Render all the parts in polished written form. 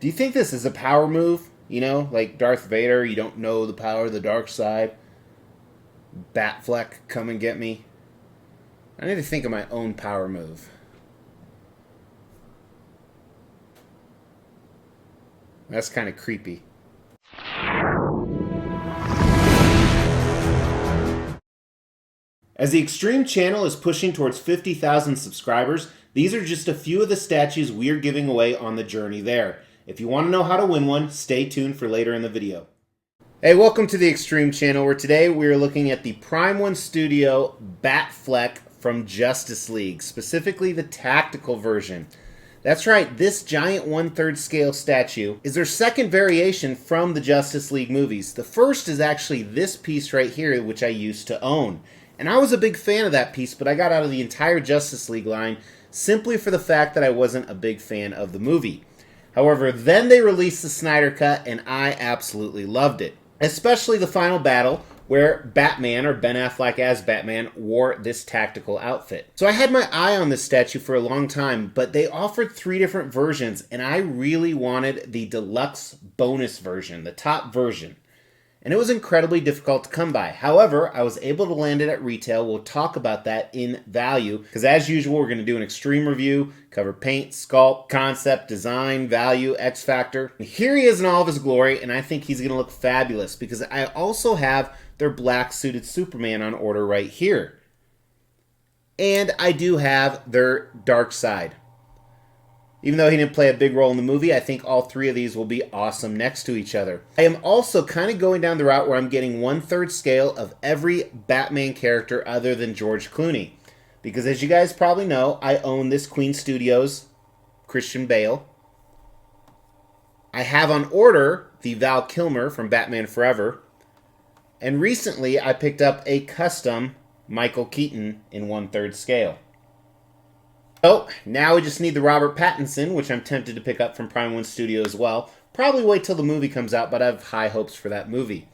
Do you think this is a power move? You know, like Darth Vader, you don't know the power of the dark side. Batfleck, come and get me. I need to think of my own power move. That's kind of creepy. As the Extreme channel is pushing towards 50,000 subscribers, these are just a few of the statues we're giving away on the journey there. If you want to know how to win one, stay tuned for later in the video. Hey, welcome to the Extreme channel, where today we're looking at the Prime 1 Studio Batfleck from Justice League, specifically the tactical version. That's right, this giant 1/3 scale statue is their second variation from the Justice League movies. The first is actually this piece right here, which I used to own. And I was a big fan of that piece, but I got out of the entire Justice League line simply for the fact that I wasn't a big fan of the movie. However, then they released the Snyder Cut, and I absolutely loved it. Especially the final battle, where Batman, or Ben Affleck as Batman, wore this tactical outfit. So I had my eye on this statue for a long time, but they offered 3 different versions, and I really wanted the deluxe bonus version, the top version. And it was incredibly difficult to come by. However, I was able to land it at retail. We'll talk about that in value, because as usual, we're going to do an extreme review, cover paint, sculpt, concept, design, value, X factor. And here he is in all of his glory, and I think he's going to look fabulous, because I also have their black suited Superman on order right here. And I do have their dark side. Even though he didn't play a big role in the movie, I think all 3 of these will be awesome next to each other. I am also kind of going down the route where I'm getting 1/3 scale of every Batman character other than George Clooney. Because as you guys probably know, I own this Queen Studios Christian Bale. I have on order the Val Kilmer from Batman Forever. And recently I picked up a custom Michael Keaton in 1/3 scale. So, now we just need the Robert Pattinson, which I'm tempted to pick up from Prime 1 Studio as well. Probably wait till the movie comes out, but I have high hopes for that movie.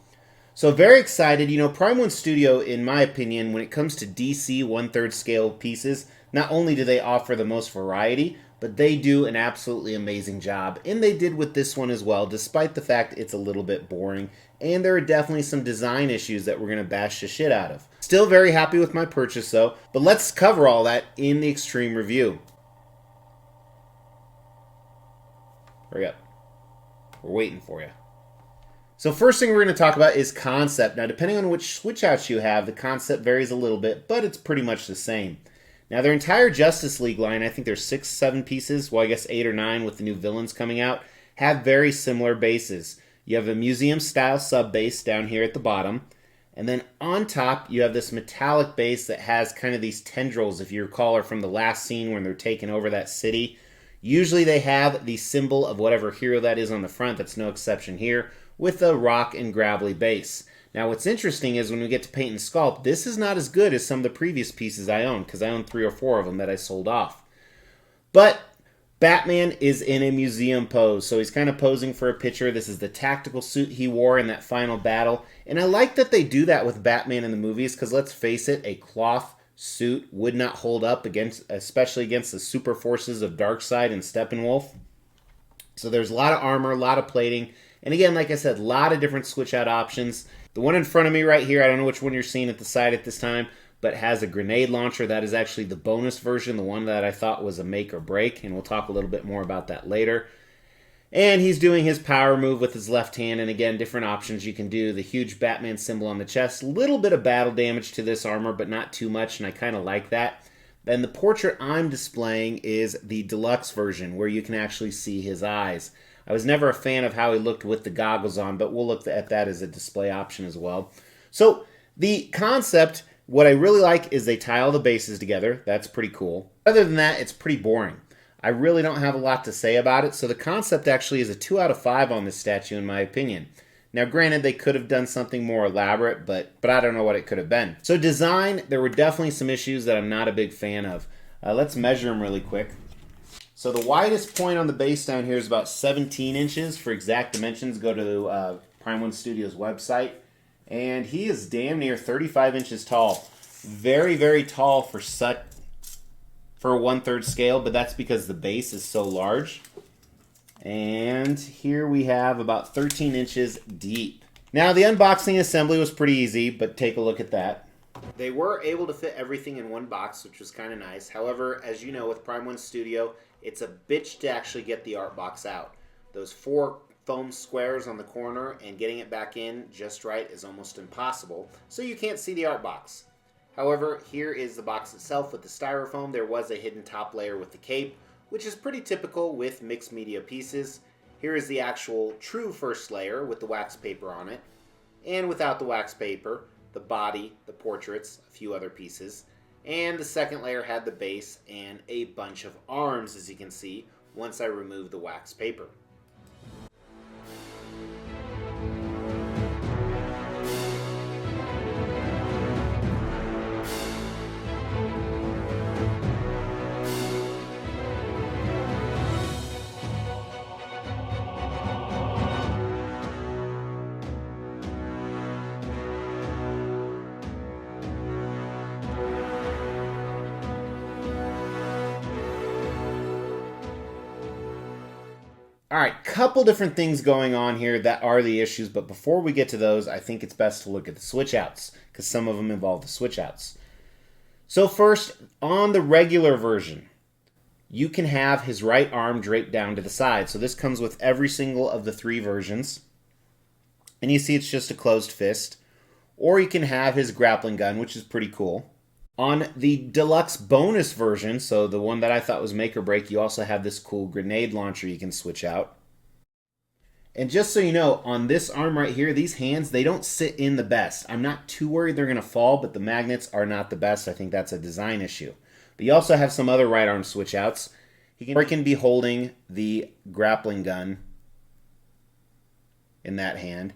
So very excited. You know, Prime 1 Studio, in my opinion, when it comes to DC 1/3 scale pieces, not only do they offer the most variety, but they do an absolutely amazing job. And they did with this one as well, despite the fact it's a little bit boring. And there are definitely some design issues that we're going to bash the shit out of. Still very happy with my purchase though, but let's cover all that in the Extreme review. Hurry up. We're waiting for you. So first thing we're going to talk about is concept. Now depending on which switch outs you have, the concept varies a little bit, but it's pretty much the same. Now their entire Justice League line, I think there's 6, 7 pieces, well I guess 8 or 9 with the new villains coming out, have very similar bases. You have a museum style sub base down here at the bottom. And then on top, you have this metallic base that has kind of these tendrils, if you recall, are from the last scene when they're taking over that city. Usually they have the symbol of whatever hero that is on the front. That's no exception here, with a rock and gravelly base. Now what's interesting is when we get to paint and sculpt, this is not as good as some of the previous pieces I own, because I own 3 or 4 of them that I sold off. But Batman is in a museum pose, so he's kind of posing for a picture. This is the tactical suit he wore in that final battle. And I like that they do that with Batman in the movies, because let's face it, a cloth suit would not hold up, especially against the super forces of Darkseid and Steppenwolf. So there's a lot of armor, a lot of plating. And again, like I said, a lot of different switch out options. The one in front of me right here, I don't know which one you're seeing at the side at this time, but has a grenade launcher. That is actually the bonus version, the one that I thought was a make or break, and we'll talk a little bit more about that later. And he's doing his power move with his left hand, and again, different options you can do. The huge Batman symbol on the chest, a little bit of battle damage to this armor, but not too much, and I kind of like that. And the portrait I'm displaying is the deluxe version, where you can actually see his eyes. I was never a fan of how he looked with the goggles on, but we'll look at that as a display option as well. So the concept, what I really like is they tie all the bases together. That's pretty cool. Other than that, it's pretty boring. I really don't have a lot to say about it. So the concept actually is a 2 out of 5 on this statue in my opinion. Now granted, they could have done something more elaborate, but I don't know what it could have been. So design, there were definitely some issues that I'm not a big fan of. Let's measure them really quick. So the widest point on the base down here is about 17 inches. For exact dimensions, go to Prime 1 Studios website. And he is damn near 35 inches tall. Very, very tall for a 1/3 scale, but that's because the base is so large. And here we have about 13 inches deep. Now the unboxing assembly was pretty easy, but take a look at that. They were able to fit everything in one box, which was kind of nice. However, as you know, with Prime 1 Studio, it's a bitch to actually get the art box out. Those 4 foam squares on the corner and getting it back in just right is almost impossible, so you can't see the art box. However, here is the box itself with the styrofoam. There was a hidden top layer with the cape, which is pretty typical with mixed media pieces. Here is the actual true first layer with the wax paper on it, and without the wax paper, the body, the portraits, a few other pieces, and the second layer had the base and a bunch of arms, as you can see, once I removed the wax paper. All right, couple different things going on here that are the issues, but before we get to those, I think it's best to look at the switch outs, because some of them involve the switch outs. So first, on the regular version, you can have his right arm draped down to the side. So this comes with every single of the 3 versions. And you see it's just a closed fist. Or you can have his grappling gun, which is pretty cool. On the deluxe bonus version, so the one that I thought was make or break, you also have this cool grenade launcher you can switch out. And just so you know, on this arm right here, these hands, they don't sit in the best. I'm not too worried they're going to fall, but the magnets are not the best. I think that's a design issue. But you also have some other right arm switch outs. He can be holding the grappling gun in that hand.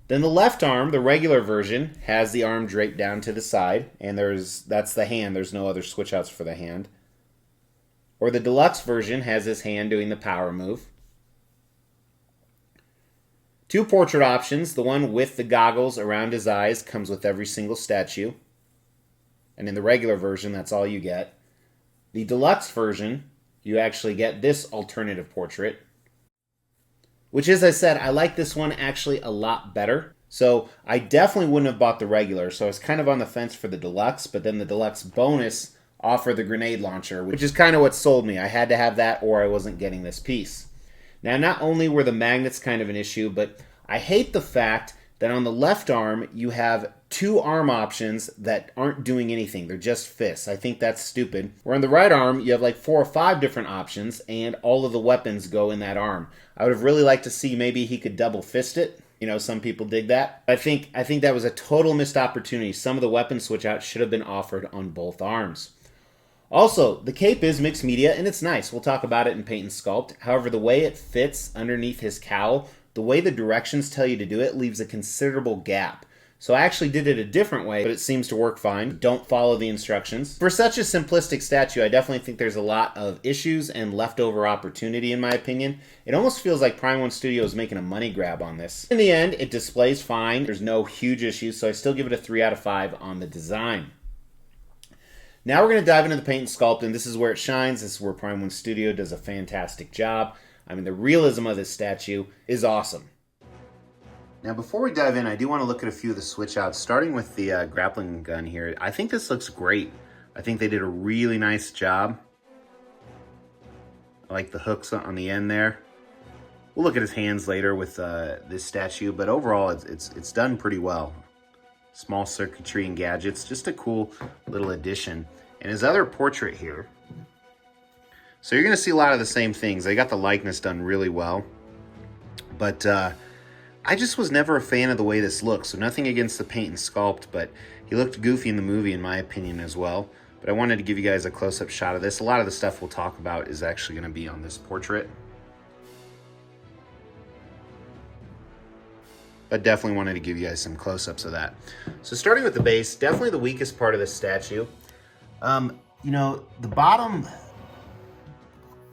Then the left arm, the regular version, has the arm draped down to the side, and that's the hand. There's no other switch outs for the hand. Or the deluxe version has his hand doing the power move. 2 portrait options. The one with the goggles around his eyes comes with every single statue. And in the regular version, that's all you get. The deluxe version, you actually get this alternative portrait, which, as I said, I like this one actually a lot better. So I definitely wouldn't have bought the regular. So I was kind of on the fence for the deluxe, but then the deluxe bonus offered the grenade launcher, which is kind of what sold me. I had to have that or I wasn't getting this piece. Now, not only were the magnets kind of an issue, but I hate the fact that on the left arm, you have 2 arm options that aren't doing anything. They're just fists. I think that's stupid. Where on the right arm, you have like 4 or 5 different options, and all of the weapons go in that arm. I would have really liked to see maybe he could double fist it. You know, some people dig that. I think that was a total missed opportunity. Some of the weapon switch outs should have been offered on both arms. Also, the cape is mixed media, and it's nice. We'll talk about it in Paint and Sculpt. However, the way it fits underneath his cowl, the way the directions tell you to do it, leaves a considerable gap. So I actually did it a different way, but it seems to work fine. Don't follow the instructions. For such a simplistic statue, I definitely think there's a lot of issues and leftover opportunity, in my opinion. It almost feels like Prime 1 Studio is making a money grab on this. In the end, it displays fine. There's no huge issues, so I still give it a 3 out of 5 on the design. Now we're going to dive into the Paint and Sculpt, and this is where it shines. This is where Prime 1 Studio does a fantastic job. I mean, the realism of this statue is awesome. Now, before we dive in, I do want to look at a few of the switch outs, starting with the grappling gun here. I think this looks great. I think they did a really nice job. I like the hooks on the end there. We'll look at his hands later with this statue, but overall, it's done pretty well. Small circuitry and gadgets, just a cool little addition. And his other portrait here. So you're going to see a lot of the same things. They got the likeness done really well. But I just was never a fan of the way this looks. So nothing against the Paint and Sculpt, but he looked goofy in the movie in my opinion as well. But I wanted to give you guys a close-up shot of this. A lot of the stuff we'll talk about is actually going to be on this portrait. But definitely wanted to give you guys some close-ups of that. So starting with the base, definitely the weakest part of this statue. You know, the bottom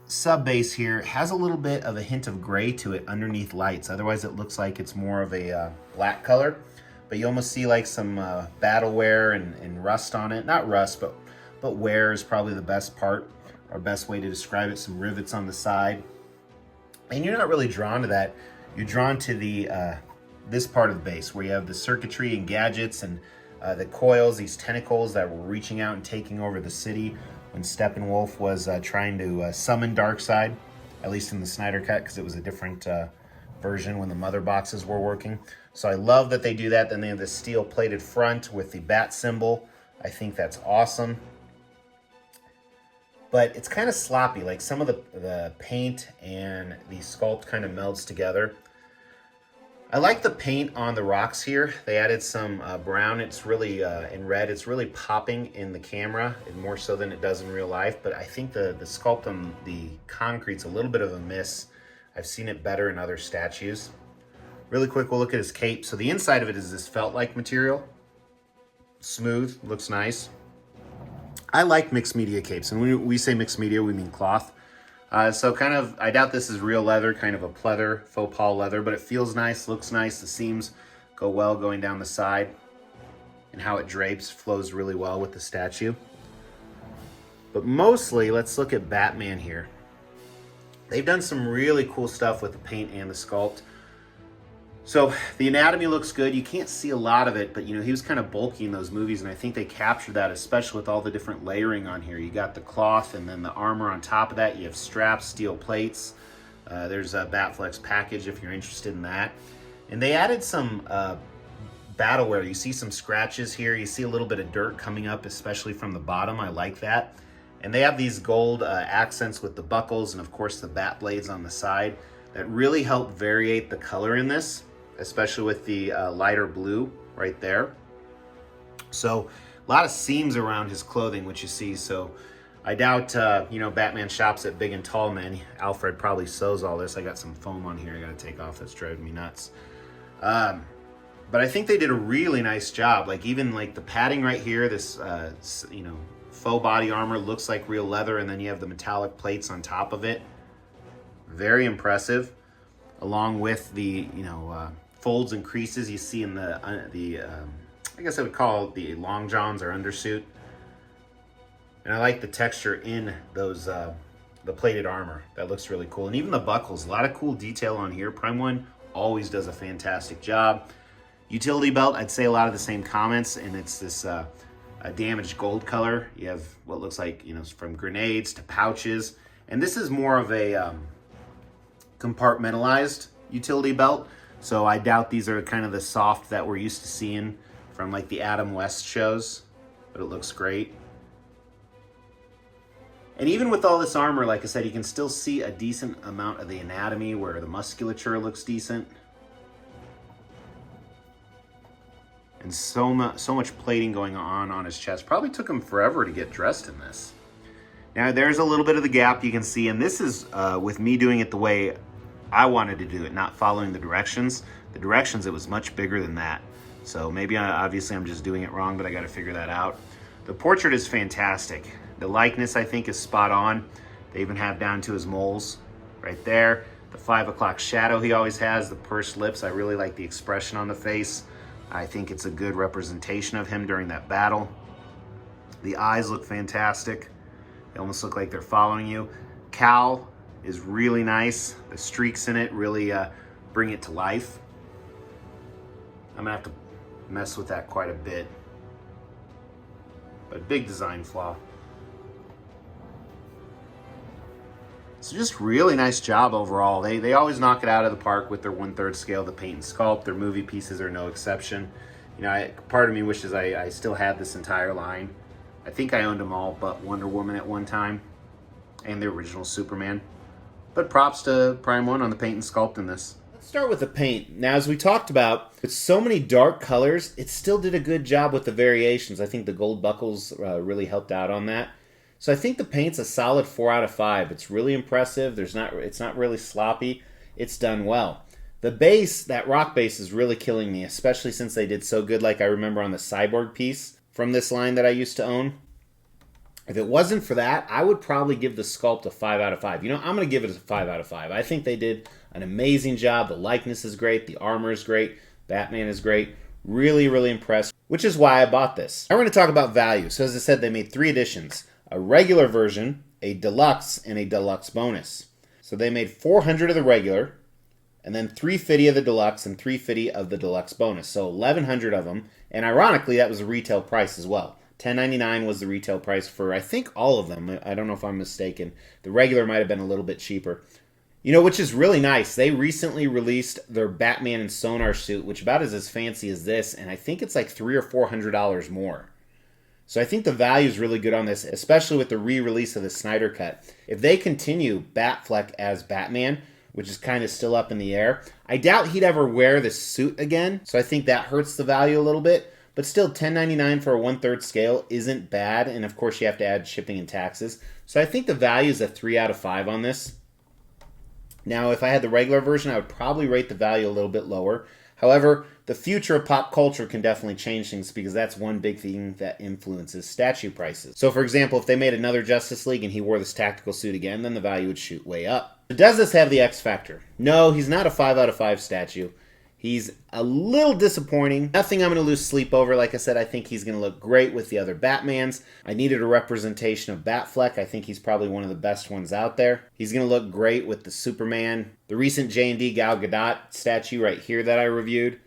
sub base here has a little bit of a hint of gray to it underneath lights. Otherwise it looks like it's more of a black color, but you almost see like some battle wear and rust on it. Not rust, but wear is probably the best part or best way to describe it. Some rivets on the side. and you're not really drawn to that. You're drawn to the this part of the base where you have the circuitry and gadgets and the coils, these tentacles that were reaching out and taking over the city when Steppenwolf was trying to summon Darkseid, at least in the Snyder cut, because it was a different version when the mother boxes were working. So I love that they do that. Then they have the steel plated front with the bat symbol. I think that's awesome. But it's kind of sloppy, like some of the paint and the sculpt kind of melds together. I like the paint on the rocks here. They added some brown. It's really, in red, it's really popping in the camera, and more so than it does in real life. But I think the sculpt on the concrete's a little bit of a miss. I've seen it better in other statues. Really quick, we'll look at his cape. So the inside of it is this felt-like material. Smooth, looks nice. I like mixed media capes, and when we say mixed media, we mean cloth. So kind of, I doubt this is real leather, kind of a pleather, faux paul leather, but it feels nice, looks nice. The seams go well going down the side, and how it drapes flows really well with the statue. But mostly, let's look at Batman here. They've done some really cool stuff with the paint and the sculpt. So the anatomy looks good. You can't see a lot of it, but you know, he was kind of bulky in those movies, and I think they captured that, especially with all the different layering on here. You got the cloth and then the armor on top of that. You have straps, steel plates. There's a Batflex package if you're interested in that. And they added some battle wear. You see some scratches here. You see a little bit of dirt coming up, especially from the bottom. I like that. And they have these gold accents with the buckles and of course the bat blades on the side that really help variate the color in this, especially with the lighter blue right there. So a lot of seams around his clothing, which you see. So I doubt, you know, Batman shops at Big and Tall Men. Alfred probably sews all this. I got some foam on here I gotta take off. That's driving me nuts. But I think they did a really nice job. Like even like the padding right here, this, you know, faux body armor looks like real leather, and then you have the metallic plates on top of it. Very impressive, along with the, you know, folds and creases you see in the I guess I would call it the long johns or undersuit. And I like the texture in those the plated armor. That looks really cool. And even the buckles, a lot of cool detail on here. Prime One always does a fantastic job. Utility belt, I'd say a lot of the same comments, and it's this a damaged gold color. You have what looks like, you know, from grenades to pouches, and this is more of a compartmentalized utility belt. So I doubt these are kind of the soft that we're used to seeing from like the Adam West shows, but it looks great. And even with all this armor, like I said, you can still see a decent amount of the anatomy where the musculature looks decent. And so much plating going on his chest. Probably took him forever to get dressed in this. Now there's a little bit of the gap you can see, and this is with me doing it the way I wanted to do it, not following the directions. The directions, it was much bigger than that. So maybe, obviously I'm just doing it wrong, but I got to figure that out. The portrait is fantastic. The likeness, I think, is spot on. They even have down to his moles right there. The 5 o'clock shadow he always has, the pursed lips. I really like the expression on the face. I think it's a good representation of him during that battle. The eyes look fantastic. They almost look like they're following you. Cowl is really nice. The streaks in it really bring it to life. I'm gonna have to mess with that quite a bit. But big design flaw. So just really nice job overall. They always knock it out of the park with their 1/3 scale, the paint and sculpt. Their movie pieces are no exception. You know, part of me wishes I still had this entire line. I think I owned them all but Wonder Woman at one time, and the original Superman. But props to Prime One on the paint and sculpt in this. Let's start with the paint. Now, as we talked about, with so many dark colors, it still did a good job with the variations. I think the gold buckles really helped out on that. So I think the paint's a solid 4 out of 5. It's really impressive. It's not really sloppy. It's done well. The base, that rock base, is really killing me, especially since they did so good, like I remember on the Cyborg piece from this line that I used to own. If it wasn't for that, I would probably give the sculpt a 5 out of 5. You know, I'm going to give it a 5 out of 5. I think they did an amazing job. The likeness is great. The armor is great. Batman is great. Really, really impressed, which is why I bought this. Now we're going to talk about value. So as I said, they made 3 editions. A regular version, a deluxe, and a deluxe bonus. So they made 400 of the regular, and then 350 of the deluxe and 350 of the deluxe bonus. So 1,100 of them. And ironically, that was the retail price as well. $10.99 was the retail price for, I think, all of them. I don't know if I'm mistaken. The regular might have been a little bit cheaper. You know, which is really nice. They recently released their Batman and Sonar suit, which about is as fancy as this, and I think it's like $300 or $400 more. So I think the value is really good on this, especially with the re-release of the Snyder Cut. If they continue Batfleck as Batman, which is kind of still up in the air, I doubt he'd ever wear the suit again, so I think that hurts the value a little bit. But still, $10.99 for a 1/3 scale isn't bad, and of course you have to add shipping and taxes. So I think the value is a 3 out of 5 on this. Now, if I had the regular version, I would probably rate the value a little bit lower. However, the future of pop culture can definitely change things because that's one big thing that influences statue prices. So, for example, if they made another Justice League and he wore this tactical suit again, then the value would shoot way up. Does this have the X factor? No, he's not a 5 out of 5 statue. He's a little disappointing. Nothing I'm going to lose sleep over. Like I said, I think he's going to look great with the other Batmans. I needed a representation of Batfleck. I think he's probably one of the best ones out there. He's going to look great with the Superman, the recent J&D Gal Gadot statue right here that I reviewed,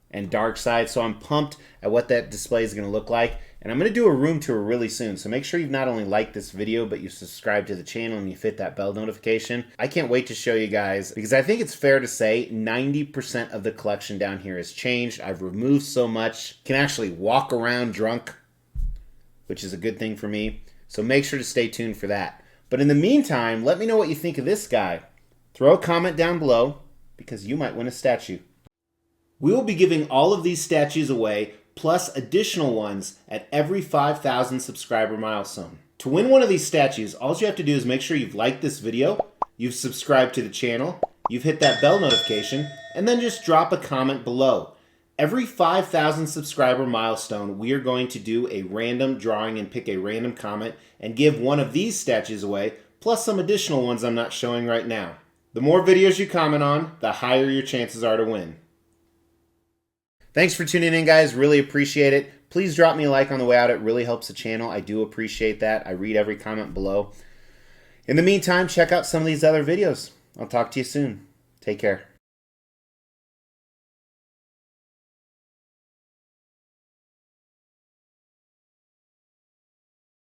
and Darkseid. So I'm pumped at what that display is going to look like. And I'm going to do a room tour really soon. So make sure you've not only liked this video, but you subscribe to the channel and you hit that bell notification. I can't wait to show you guys because I think it's fair to say 90% of the collection down here has changed. I've removed so much. Can actually walk around drunk, which is a good thing for me. So make sure to stay tuned for that. But in the meantime, let me know what you think of this guy. Throw a comment down below because you might win a statue. We will be giving all of these statues away, plus additional ones at every 5,000 subscriber milestone. To win one of these statues, all you have to do is make sure you've liked this video, you've subscribed to the channel, you've hit that bell notification, and then just drop a comment below. Every 5,000 subscriber milestone, we are going to do a random drawing and pick a random comment and give one of these statues away, plus some additional ones I'm not showing right now. The more videos you comment on, the higher your chances are to win. Thanks for tuning in, guys. Really appreciate it. Please drop me a like on the way out. It really helps the channel. I do appreciate that. I read every comment below. In the meantime, check out some of these other videos. I'll talk to you soon. Take care.